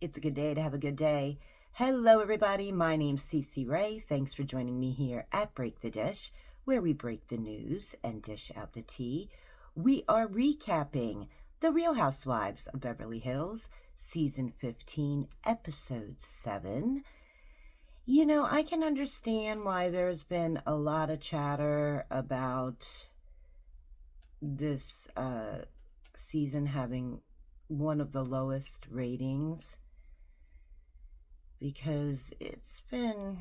It's a good day to have a good day. Hello, everybody. My name's Cece Ray. Thanks for joining me here at Break the Dish, where we break the news and dish out the tea. We are recapping The Real Housewives of Beverly Hills, Season 15, Episode 7. You know, I can understand why there's been a lot of chatter about this season having one of the lowest ratings, because it's been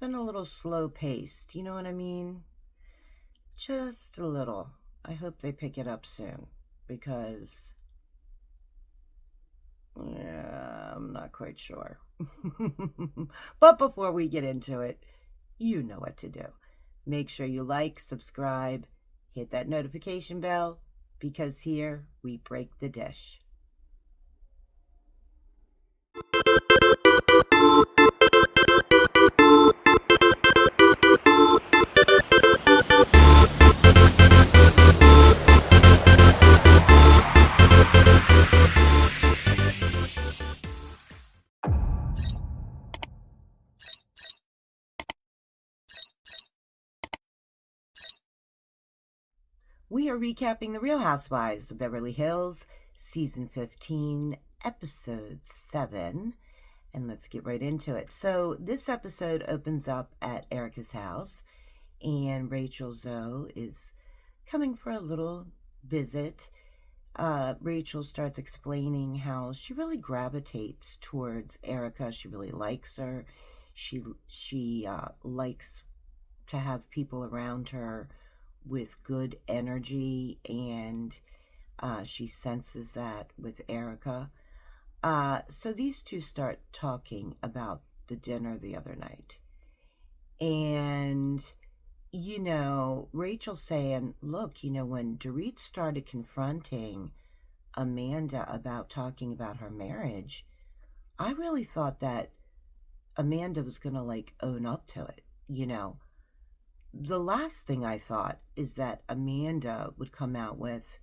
a little slow paced, you know what I mean? Just a little. I hope they pick it up soon, because I'm not quite sure. But before we get into it, you know what to do. Make sure you like, subscribe, hit that notification bell, because here we break the dish. We are recapping The Real Housewives of Beverly Hills, Season 15, Episode 7. And let's get right into it. So this episode opens up at Erica's house, and Rachel Zoe is coming for a little visit. Rachel starts explaining how she really gravitates towards Erica. She really likes her. She likes to have people around her with good energy, and she senses that with Erica. So these two start talking about the dinner the other night. And, you know, Rachel saying, look, you know, when Dorit started confronting Amanda about talking about her marriage, I really thought that Amanda was going to, like, own up to it, you know. The last thing I thought is that Amanda would come out with,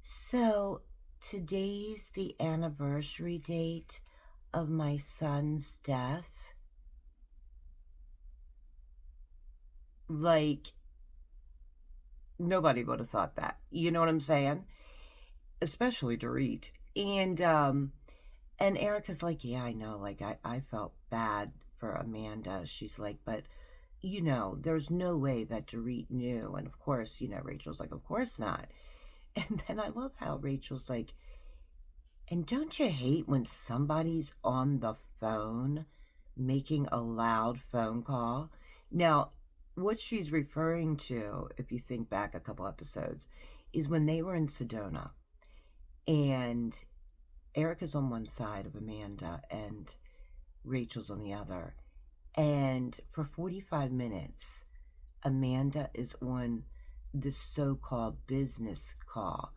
so today's the anniversary date of my son's death. Like, nobody would have thought that. You know what I'm saying? Especially Dorit. And Erica's like, yeah, I know. Like, I felt bad for Amanda. She's like, but you know, there's no way that Dorit knew. And of course, you know, Rachel's like, of course not. And then I love how Rachel's like, and don't you hate when somebody's on the phone making a loud phone call? Now, what she's referring to, if you think back a couple episodes, is when they were in Sedona, and Erica's on one side of Amanda and Rachel's on the other. And for 45 minutes, Amanda is on this so-called business call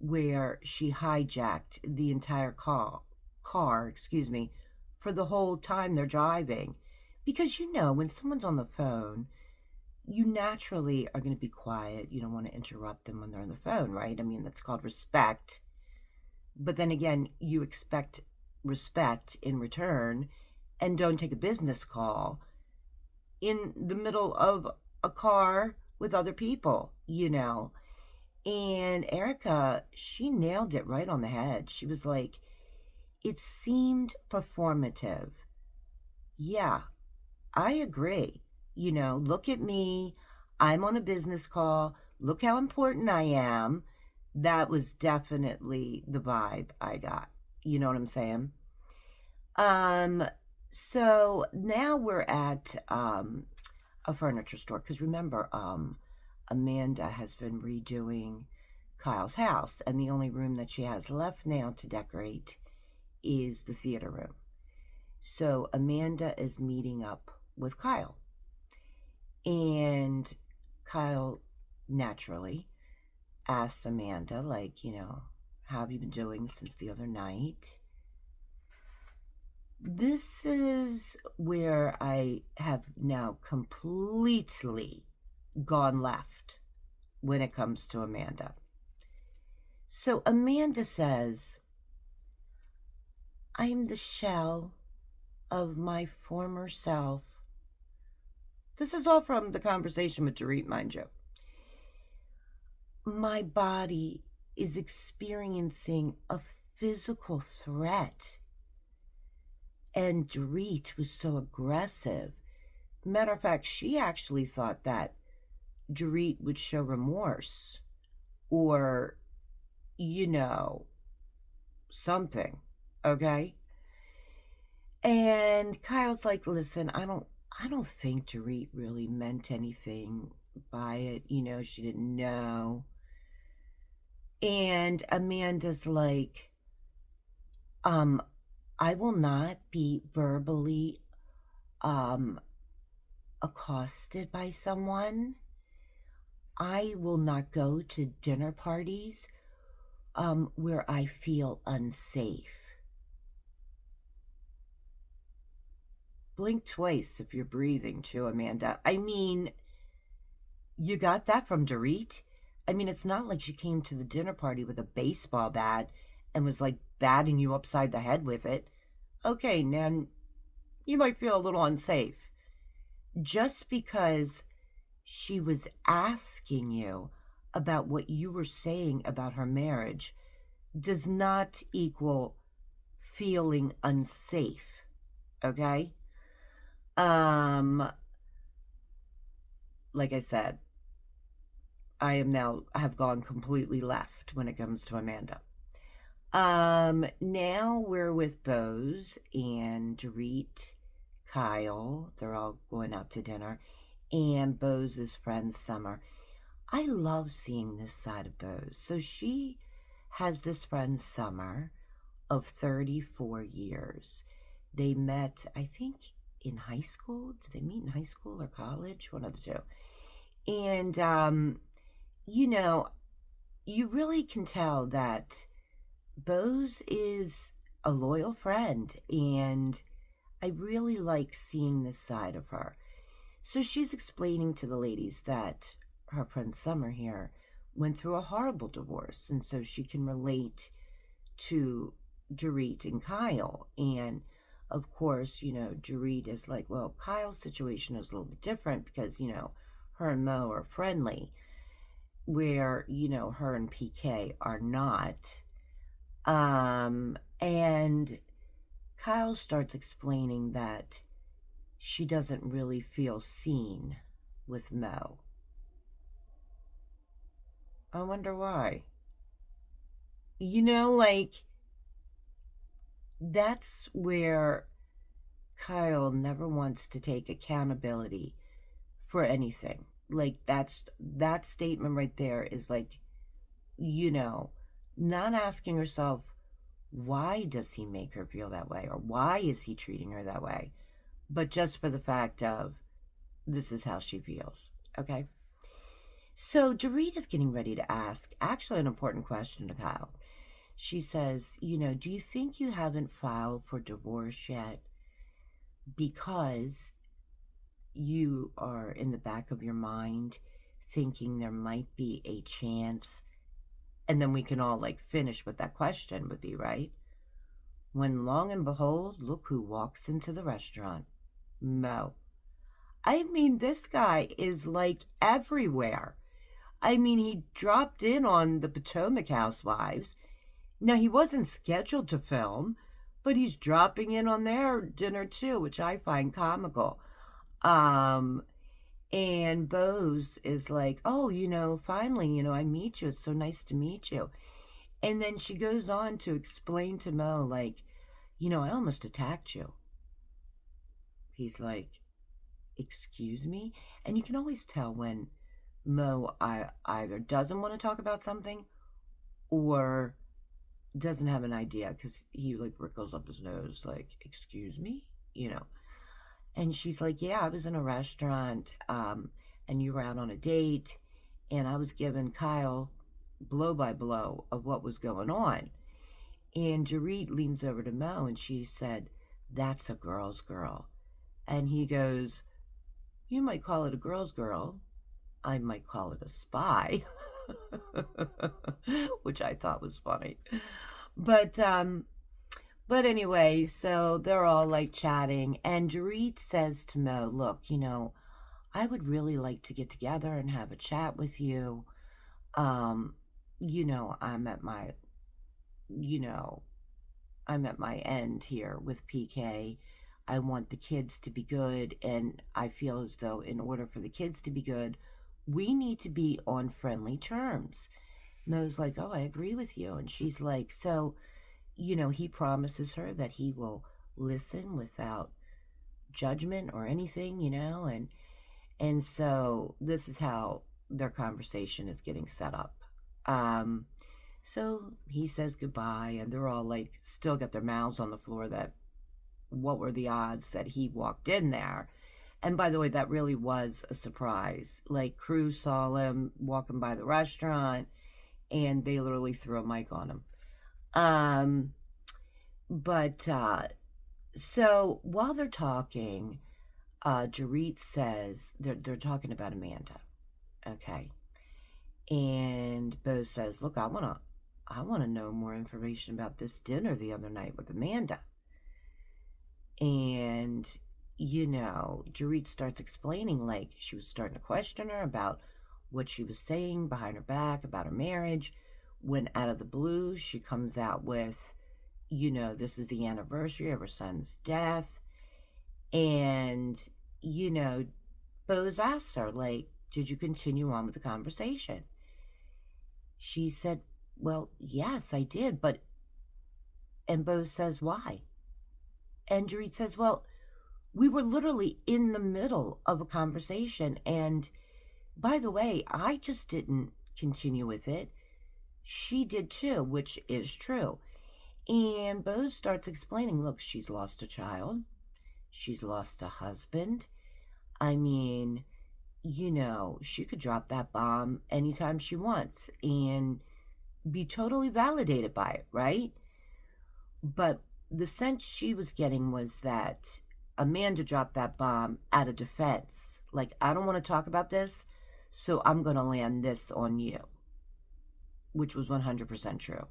where she hijacked the entire car, for the whole time they're driving. Because, you know, when someone's on the phone, you naturally are going to be quiet. You don't want to interrupt them when they're on the phone, right? I mean, that's called respect. But then again, you expect respect in return, and don't take a business call in the middle of a car with other people, you know. And Erica, she nailed it right on the head. She was like, it seemed performative. Yeah, I agree. You know, look at me. I'm on a business call. Look how important I am. That was definitely the vibe I got. You know what I'm saying? So now we're at a furniture store, because remember, Amanda has been redoing Kyle's house, and the only room that she has left now to decorate is the theater room. So Amanda is meeting up with Kyle, and Kyle naturally asks Amanda, like, you know, how have you been doing since the other night? This is where I have now completely gone left when it comes to Amanda. So Amanda says, I'm the shell of my former self. This is all from the conversation with Dorit, mind you. My body is experiencing a physical threat. And Dorit was so aggressive. Matter of fact, she actually thought that Dorit would show remorse or, you know, something. Okay? And Kyle's like, listen, I don't think Dorit really meant anything by it. She didn't know. And Amanda's like, I will not be verbally accosted by someone. I will not go to dinner parties where I feel unsafe. Blink twice if you're breathing, too, Amanda. I mean, you got that from Dorit? I mean, it's not like she came to the dinner party with a baseball bat and was like batting you upside the head with it. Okay, now you might feel a little unsafe. Just because she was asking you about what you were saying about her marriage does not equal feeling unsafe. Okay? Like I said, I have gone completely left when it comes to Amanda. Now we're with Bose and Dorit, Kyle. They're all going out to dinner. And Bose's friend Summer. I love seeing this side of Bose. So she has this friend Summer of 34 years. They met, I think, in high school. Did they meet in high school or college? One of the two. And, you really can tell that Bose is a loyal friend, and I really like seeing this side of her. So she's explaining to the ladies that her friend Summer here went through a horrible divorce, and so she can relate to Dorit and Kyle. And of course, Dorit is like, well, Kyle's situation is a little bit different because, her and Mo are friendly, where, her and PK are not. And Kyle starts explaining that she doesn't really feel seen with Mo. I wonder why. That's where Kyle never wants to take accountability for anything. That statement right there is like, not asking herself, why does he make her feel that way? Or why is he treating her that way? But just for the fact of, this is how she feels. Okay? So Dorit is getting ready to ask, actually, an important question to Kyle. She says, do you think you haven't filed for divorce yet because you are in the back of your mind thinking there might be a chance? And then we can all finish what that question would be, right? When long and behold, look who walks into the restaurant. Mo. I mean, this guy is everywhere. I mean, he dropped in on the Potomac Housewives. Now, he wasn't scheduled to film, but he's dropping in on their dinner too, which I find comical. And Bose is like, oh, finally, I meet you. It's so nice to meet you. And then she goes on to explain to Mo, I almost attacked you. He's like, excuse me? And you can always tell when Mo either doesn't want to talk about something or doesn't have an idea, because he wrinkles up his nose excuse me, and she's like, yeah, I was in a restaurant and you were out on a date, and I was giving Kyle blow by blow of what was going on. And Dorit leans over to Mo and she said, that's a girl's girl. And he goes, you might call it a girl's girl, I might call it a spy. Which I thought was funny. But But anyway, so they're all like chatting, and Dorit says to Mo, "Look, I would really like to get together and have a chat with you. Um, I'm at my, you know, I'm at my end here with PK. I want the kids to be good, and I feel as though in order for the kids to be good, we need to be on friendly terms." Mo's like, "Oh, I agree with you." And she's like, "So, he promises her that he will listen without judgment or anything, and so this is how their conversation is getting set up. Um, so he says goodbye, and they're all like, still got their mouths on the floor that what were the odds that he walked in there? And by the way, that really was a surprise. Like, crew saw him walking by the restaurant, and they literally threw a mic on him. But so while they're talking, Dorit says they're talking about Amanda, okay, and Bo says, "Look, I wanna know more information about this dinner the other night with Amanda." And Dorit starts explaining, like, she was starting to question her about what she was saying behind her back about her marriage, when out of the blue she comes out with, this is the anniversary of her son's death. And Bose asks her, like, "Did you continue on with the conversation?" She said, "Well, yes, I did, but..." And Bose says, "Why?" And Dorit says, "Well, we were literally in the middle of a conversation, and by the way, I just didn't continue with it. She did too," which is true. And Bose starts explaining, look, she's lost a child. She's lost a husband. I mean, she could drop that bomb anytime she wants and be totally validated by it, right? But the sense she was getting was that Amanda dropped that bomb out of defense. Like, I don't want to talk about this, so I'm going to land this on you, which was 100% true,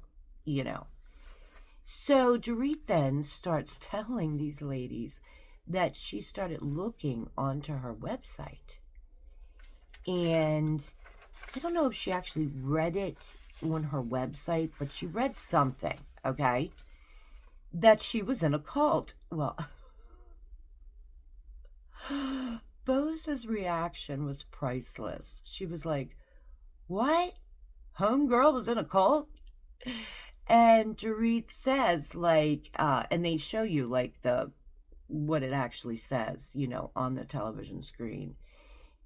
So Dorit then starts telling these ladies that she started looking onto her website. And I don't know if she actually read it on her website, but she read something, okay, that she was in a cult. Well, Bose's reaction was priceless. She was like, "What? Homegirl was in a cult?" And Dorit says, like, and they show you, like, what it actually says, on the television screen,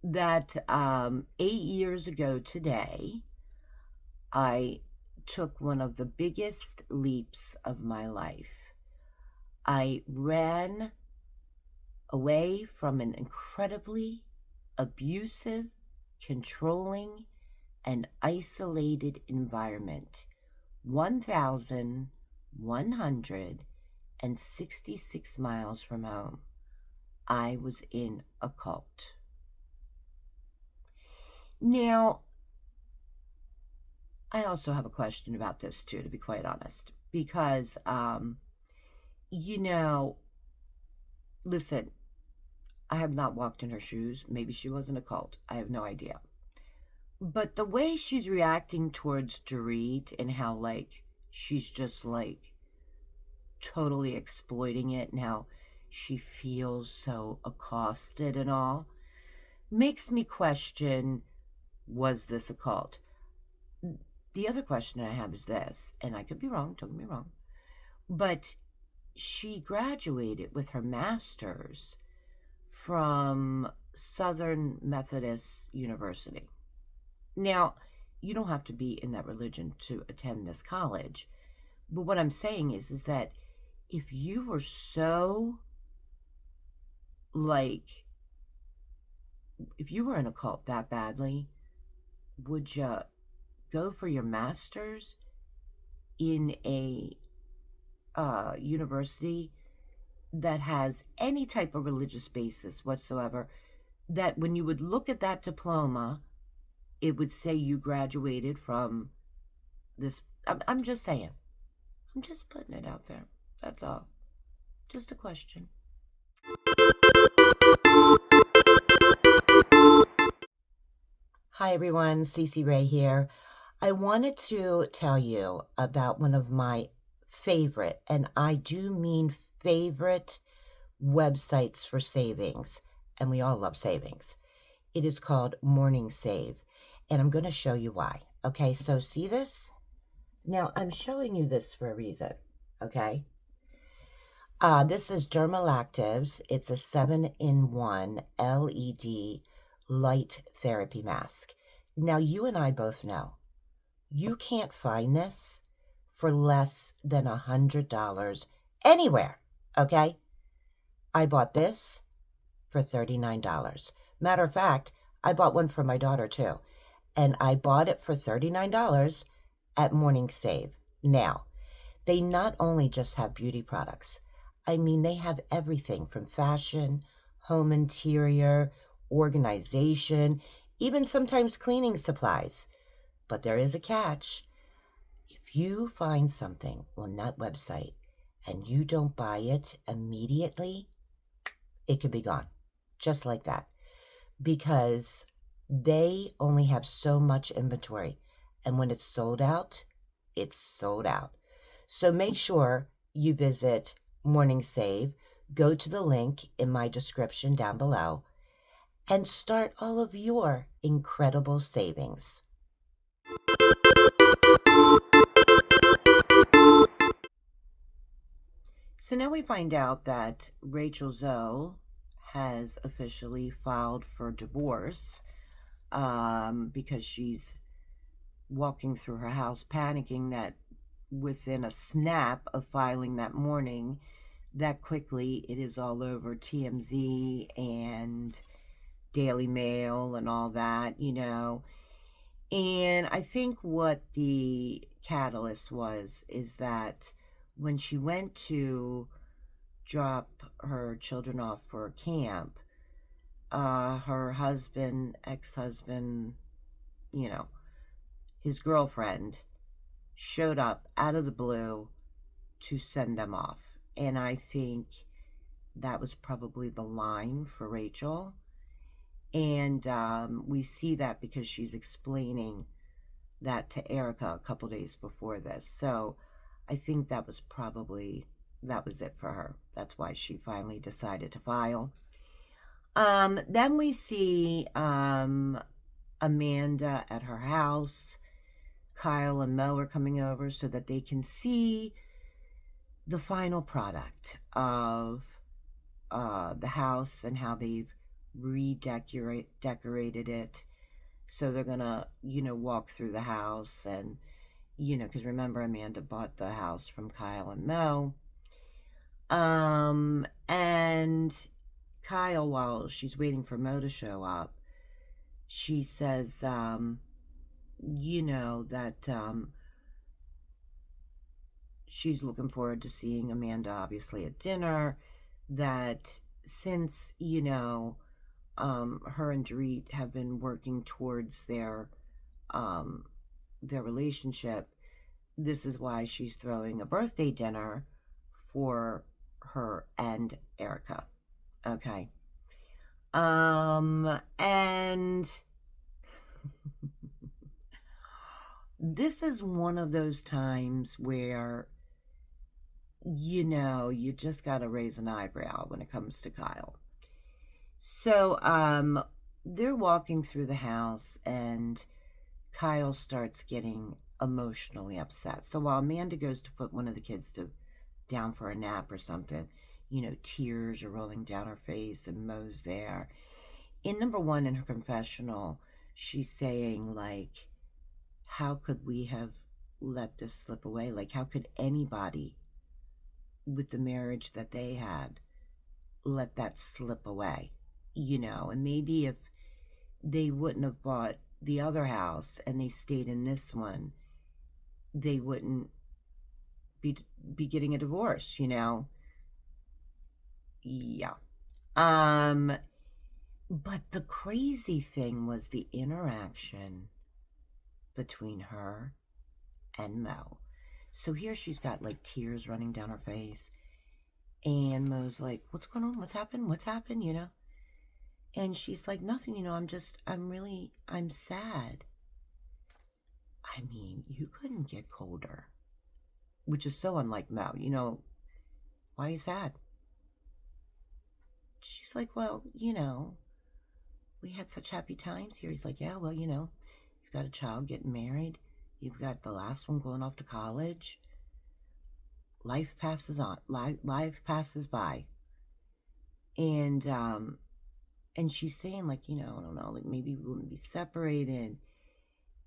that 8 years ago today, I took one of the biggest leaps of my life. I ran away from an incredibly abusive, controlling, and isolated environment, 1,166 miles from home. I was in a cult. Now, I also have a question about this too, to be quite honest, because, listen, I have not walked in her shoes. Maybe she was in a cult. I have no idea. But the way she's reacting towards Dorit and how, like, she's just, like, totally exploiting it and how she feels so accosted and all, makes me question, was this a cult? The other question I have is this, and I could be wrong, don't get me wrong, but she graduated with her master's from Southern Methodist University. Now, you don't have to be in that religion to attend this college, but what I'm saying is that if you were so, like, if you were in a cult that badly, would you go for your master's in a university that has any type of religious basis whatsoever, that when you would look at that diploma, it would say you graduated from this? I'm just saying. I'm just putting it out there. That's all. Just a question. Hi everyone, Cece Ray here. I wanted to tell you about one of my favorite, and I do mean favorite, websites for savings. And we all love savings. It is called Morning Save. And I'm going to show you why. Okay, so see this? Now, I'm showing you this for a reason. Okay? This is Dermalactives. It's a 7-in-1 LED light therapy mask. Now, you and I both know you can't find this for less than $100 anywhere. Okay? I bought this for $39. Matter of fact, I bought one for my daughter too. And I bought it for $39 at Morning Save. Now, they not only just have beauty products, I mean, they have everything from fashion, home interior, organization, even sometimes cleaning supplies. But there is a catch. If you find something on that website and you don't buy it immediately, it could be gone. Just like that. Because they only have so much inventory. And when it's sold out, it's sold out. So make sure you visit Morning Save, go to the link in my description down below, and start all of your incredible savings. So now we find out that Rachel Zoe has officially filed for divorce because she's walking through her house panicking that within a snap of filing that morning, that quickly it is all over TMZ and Daily Mail and all that, you know. And I think what the catalyst was is that when she went to drop her children off for camp, her husband, ex-husband, you know, his girlfriend showed up out of the blue to send them off. And I think that was probably the line for Rachel. And we see that because she's explaining that to Erica a couple days before this. So I think that was it for her. That's why she finally decided to file. Then we see Amanda at her house. Kyle and Mo are coming over so that they can see the final product of the house and how they've decorated it. So they're gonna, walk through the house and, because remember, Amanda bought the house from Kyle and Mo. And Kyle, while she's waiting for Mo to show up, she says, that she's looking forward to seeing Amanda, obviously, at dinner, that since, her and Dorit have been working towards their relationship, this is why she's throwing a birthday dinner for her and Erica. Okay. And this is one of those times where, you just got to raise an eyebrow when it comes to Kyle. So, they're walking through the house and Kyle starts getting emotionally upset. So while Amanda goes to put one of the kids down for a nap or something, tears are rolling down her face and Mo's there. In number one, in her confessional, she's saying, like, how could we have let this slip away? Like, how could anybody with the marriage that they had let that slip away? And maybe if they wouldn't have bought the other house and they stayed in this one, they wouldn't be getting a divorce, Yeah. But the crazy thing was the interaction between her and Mel. So here she's got like tears running down her face. And Mo's like, what's going on? What's happened? What's happened? And she's like, nothing, I'm sad. I mean, you couldn't get colder, which is so unlike Mo. Why are you sad? She's like, well, we had such happy times here. He's like, yeah, well, you've got a child getting married. You've got the last one going off to college. Life passes on. Life passes by. And she's saying, like, I don't know, like, maybe we wouldn't be separated.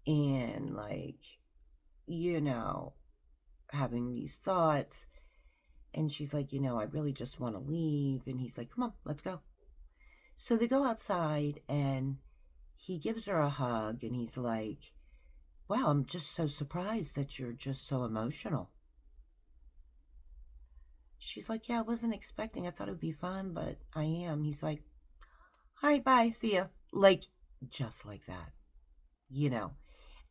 And, like, having these thoughts. And she's like, I really just want to leave. And he's like, come on, let's go. So they go outside and he gives her a hug and he's like, wow, I'm just so surprised that you're just so emotional. She's like, yeah, I wasn't expecting. I thought it would be fun, but I am. He's like, all right, bye, see ya. Like, just like that,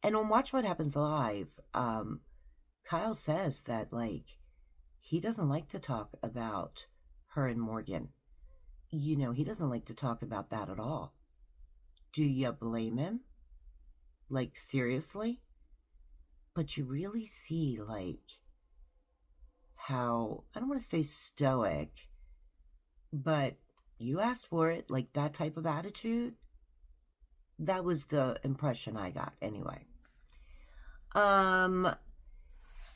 And on Watch What Happens Live, Kyle says that, like, he doesn't like to talk about her and Morgan. He doesn't like to talk about that at all. Do you blame him? Like, seriously? But you really see, like, how, I don't want to say stoic, but you asked for it, like, that type of attitude. That was the impression I got, anyway.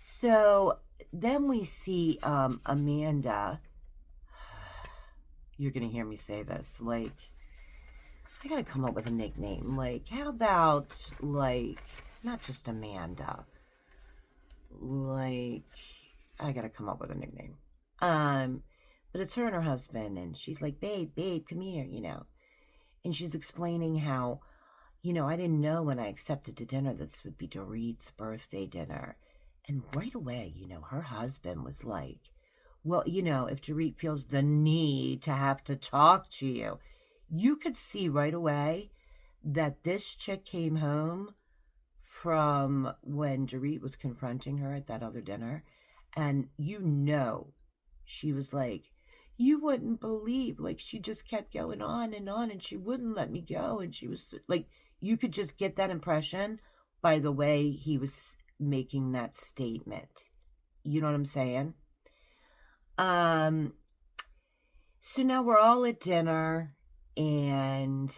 So then we see Amanda. You're gonna hear me say this, like, I gotta come up with a nickname. Like, how about, like, not just Amanda, like, I gotta come up with a nickname. But it's her and her husband, and she's like, babe, come here, And she's explaining how, I didn't know when I accepted the dinner this would be Dorit's birthday dinner. And right away, her husband was like, well, if Dorit feels the need to have to talk to you, you could see right away that this chick came home from when Dorit was confronting her at that other dinner. And she was like, you wouldn't believe, like, she just kept going on, and she wouldn't let me go. And she was like, you could just get that impression by the way he was making that statement. You know what I'm saying? So now we're all at dinner, and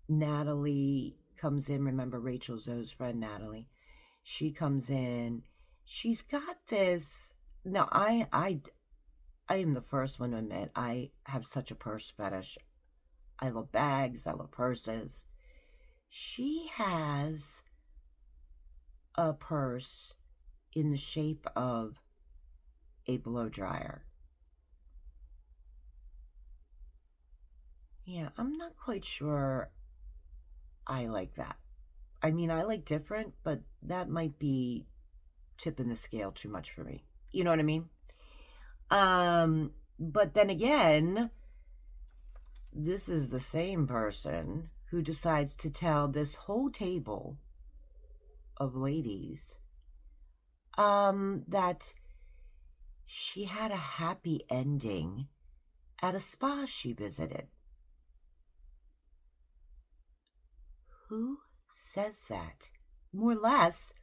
Natalie comes in. Remember Rachel Zoe's friend Natalie? She comes in. She's got this. Now, I am the first one to admit I have such a purse fetish. I love bags. I love purses. She has a purse in the shape of a blow dryer. Yeah, I'm not quite sure I like that. I mean, I like different, but that might be tipping the scale too much for me. You know what I mean? But then again, this is the same person who decides to tell this whole table of ladies that she had a happy ending at a spa she visited. Who says that? More or less,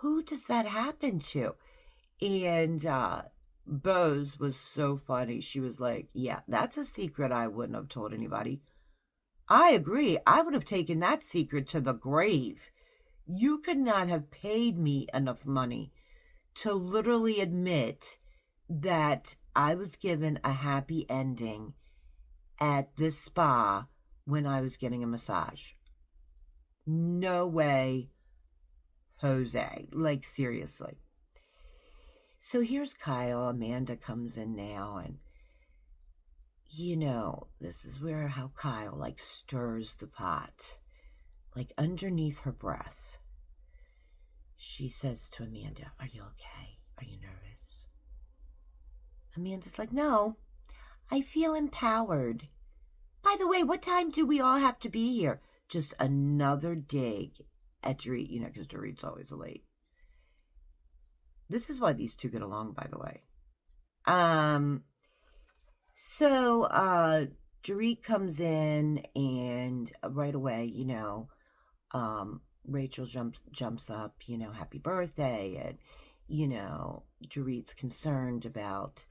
who does that happen to? And Bose was so funny. She was like, yeah, that's a secret I wouldn't have told anybody. I agree. I would have taken that secret to the grave. You could not have paid me enough money to literally admit that I was given a happy ending at this spa when I was getting a massage. No way, Jose. Like, seriously. So here's Kyle. Amanda comes in now, and this is how Kyle, like, stirs the pot, like, underneath her breath. She says to Amanda, are you okay? Are you nervous? Amanda's like, no, I feel empowered. By the way, what time do we all have to be here? Just another dig at Dorit, because Dorit's always late. This is why these two get along, by the way. So Dorit comes in, and right away, Rachel jumps up, happy birthday, and Dorit's concerned about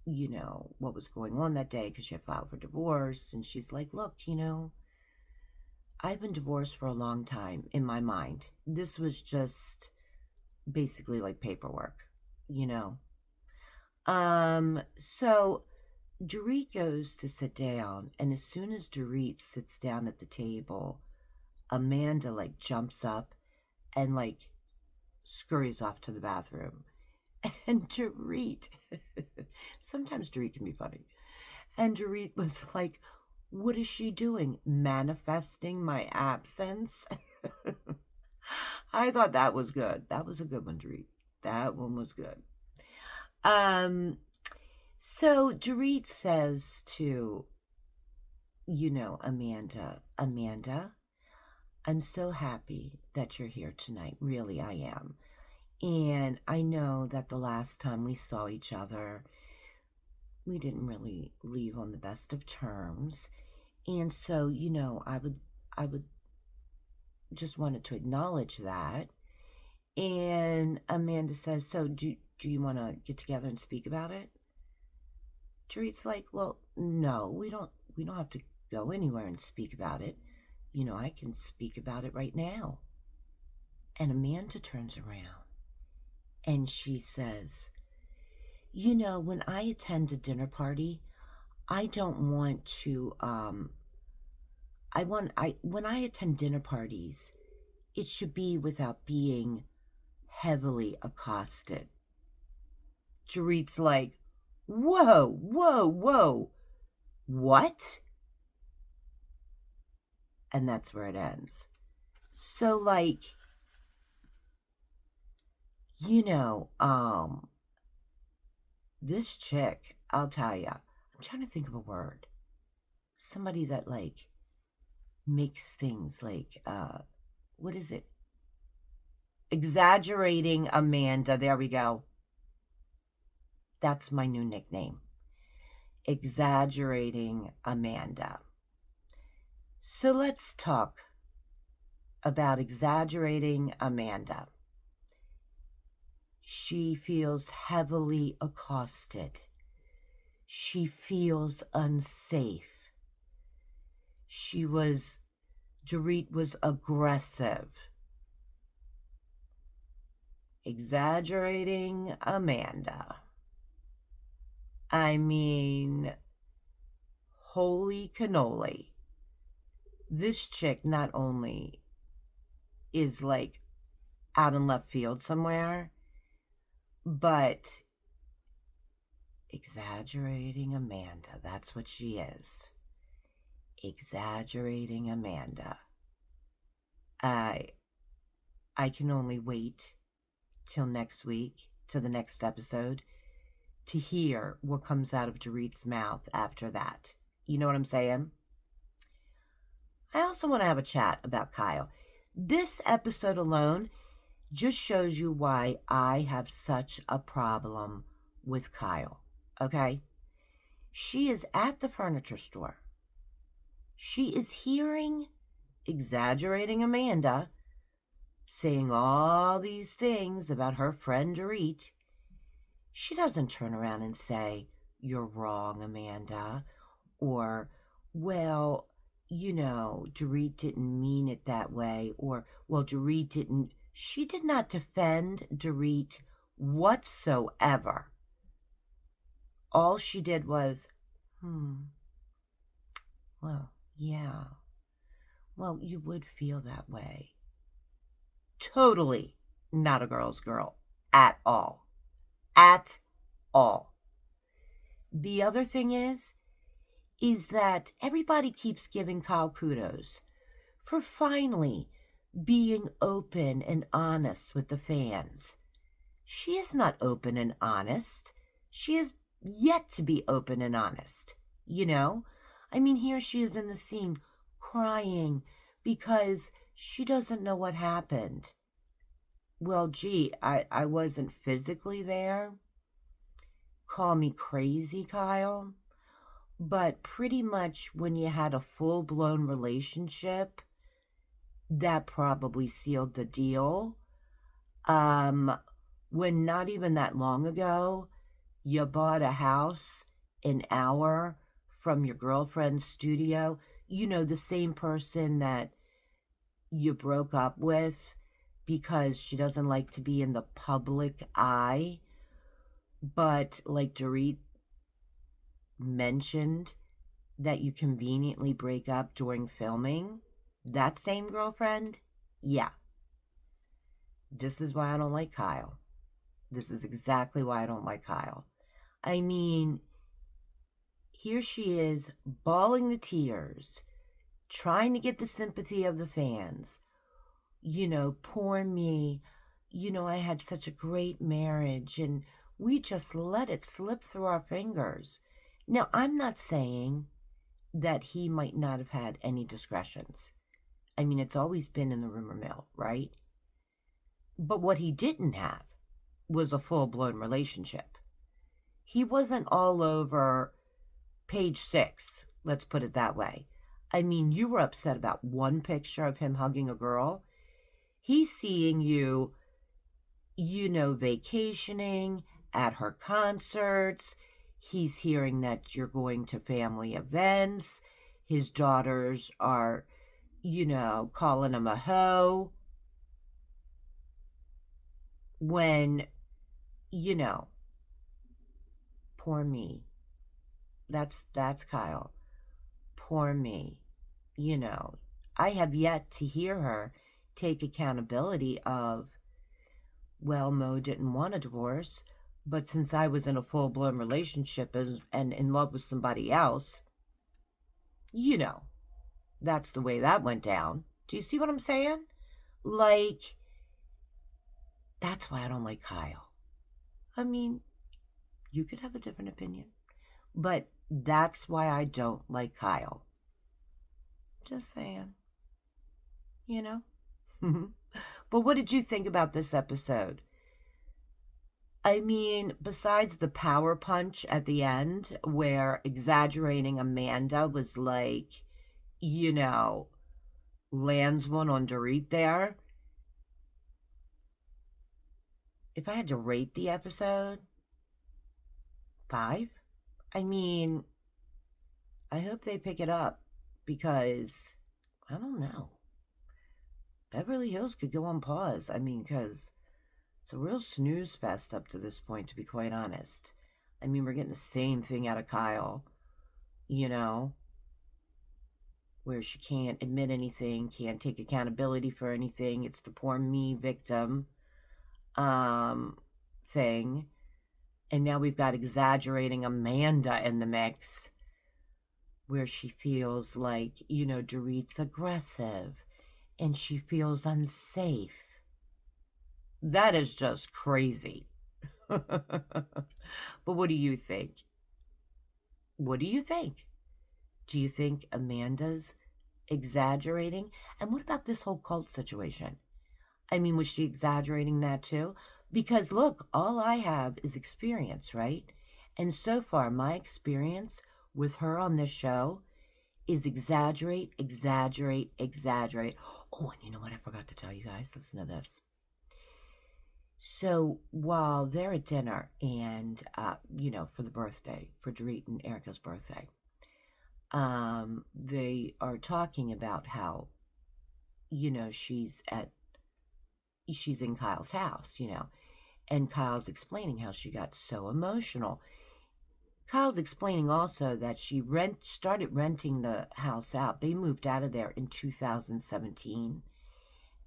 what was going on that day because she had filed for divorce, and she's like, look, I've been divorced for a long time. In my mind, this was just basically like paperwork, you know. So Dorit goes to sit down, and as soon as Dorit sits down at the table, Amanda like jumps up and like scurries off to the bathroom. And Dorit, sometimes Dorit can be funny. And Dorit was like, what is she doing? Manifesting my absence? I thought that was good. That was a good one, Dorit. That one was good. So Dorit says to, Amanda, I'm so happy that you're here tonight. Really, I am. And I know that the last time we saw each other, we didn't really leave on the best of terms. And so, I would just wanted to acknowledge that. And Amanda says, so do you want to get together and speak about it? Dorit's like, well, no, we don't have to go anywhere and speak about it. I can speak about it right now. And Amanda turns around and she says, when I attend a dinner party, I don't want to, when I attend dinner parties, it should be without being heavily accosted. Dorit's like, whoa, what? And that's where it ends. So, like, this chick, I'll tell ya, I'm trying to think of a word. Somebody that, like, makes things like, what is it? Exaggerating Amanda. There we go. That's my new nickname. Exaggerating Amanda. So let's talk about exaggerating Amanda. She feels heavily accosted. She feels unsafe. Dorit was aggressive. Exaggerating Amanda. I mean, holy cannoli. This chick not only is like out in left field somewhere, but exaggerating Amanda. That's what she is. Exaggerating Amanda. I can only wait till next week, to the next episode, to hear what comes out of Dorit's mouth after that. You know what I'm saying? I also want to have a chat about Kyle. This episode alone just shows you why I have such a problem with Kyle, okay? She is at the furniture store. She is hearing exaggerating Amanda saying all these things about her friend Dorit. She doesn't turn around and say, you're wrong, Amanda, or, well, Dorit didn't mean it that way, or, well, Dorit didn't. She did not defend Dorit whatsoever. All she did was, well, yeah. Well, you would feel that way. Totally not a girl's girl at all. At all. The other thing is that everybody keeps giving Kyle kudos for finally being open and honest with the fans. She is not open and honest. She is yet to be open and honest. I mean, here she is in the scene crying because she doesn't know what happened. Well, gee, I wasn't physically there. Call me crazy, Kyle. But pretty much when you had a full blown relationship, that probably sealed the deal. Um, when not even that long ago, you bought a house an hour from your girlfriend's studio, the same person that you broke up with because she doesn't like to be in the public eye. But like Dorit mentioned, that you conveniently break up during filming, that same girlfriend, yeah, this is why I don't like Kyle. This is exactly why I don't like Kyle. I mean, here she is, bawling the tears, trying to get the sympathy of the fans. Poor me. I had such a great marriage and we just let it slip through our fingers. Now, I'm not saying that he might not have had any discretions. I mean, it's always been in the rumor mill, right? But what he didn't have was a full blown relationship. He wasn't all over page 6, let's put it that way. I mean, you were upset about one picture of him hugging a girl. He's seeing you, vacationing at her concerts. He's hearing that you're going to family events. His daughters are, calling him a hoe. When, you know, poor me. That's Kyle. Poor me. You know, I have yet to hear her take accountability of, well, Mo didn't want a divorce, but since I was in a full blown relationship and in love with somebody else, you know, that's the way that went down. Do you see what I'm saying? Like, that's why I don't like Kyle. I mean, you could have a different opinion, but that's why I don't like Kyle. Just saying, you know? But what did you think about this episode? I mean, besides the power punch at the end, where exaggerating Amanda was like, you know, lands one on Dorit there. If I had to rate the episode, 5. I mean, I hope they pick it up because I don't know. Beverly Hills could go on pause. I mean, because it's a real snooze fest up to this point, to be quite honest. I mean, we're getting the same thing out of Kyle, you know, where she can't admit anything, can't take accountability for anything. It's the poor me victim thing. And now we've got exaggerating Amanda in the mix, where she feels like, Dorit's aggressive and she feels unsafe. That is just crazy. But what do you think? What do you think? Do you think Amanda's exaggerating? And what about this whole cult situation? I mean, was she exaggerating that too? Because look, all I have is experience, right? And so far, my experience with her on this show is exaggerate, exaggerate, exaggerate. Oh, and you know what I forgot to tell you guys? Listen to this. So while they're at dinner and, for the birthday, for Dorit and Erica's birthday, they are talking about how, she's in Kyle's house, and Kyle's explaining how she got so emotional. Kyle's explaining also that she started renting the house out. They moved out of there in 2017,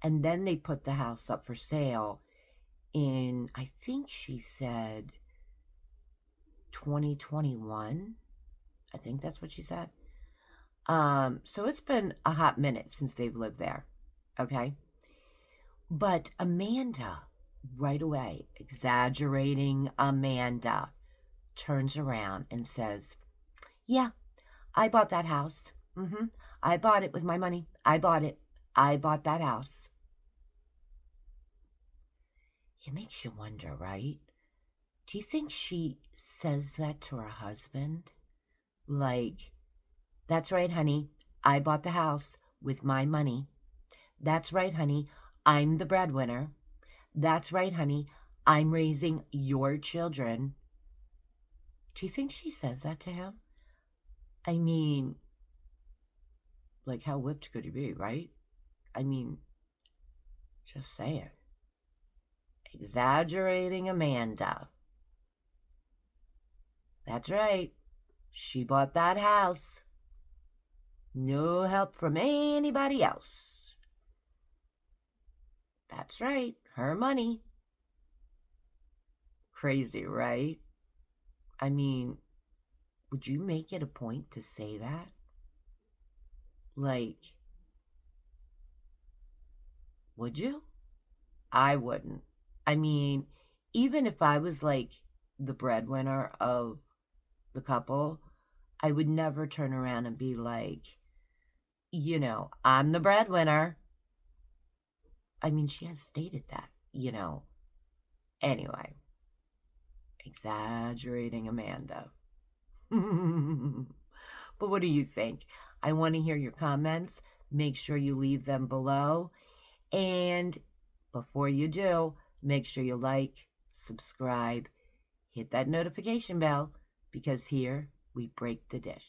and then they put the house up for sale in, I think she said 2021. I think that's what she said. So it's been a hot minute since they've lived there. Okay. But Amanda, right away, exaggerating Amanda, turns around and says, yeah, I bought that house. I bought it with my money. I bought it. I bought that house. it makes you wonder, right? Do you think she says that to her husband? Like, that's right, honey. I bought the house with my money. That's right, honey. I'm the breadwinner. That's right, honey. I'm raising your children. Do you think she says that to him? I mean, like, how whipped could he be, right? I mean, just saying. Exaggerating Amanda. That's right. She bought that house. No help from anybody else. That's right. Her money. Crazy, right? I mean, would you make it a point to say that? Like, would you? I wouldn't. I mean, even if I was like the breadwinner of the couple, I would never turn around and be like, I'm the breadwinner. I mean, she has stated that. Anyway, exaggerating Amanda. But what do you think? I want to hear your comments. Make sure you leave them below. And before you do, make sure you like, subscribe, hit that notification bell, because here we break the dish.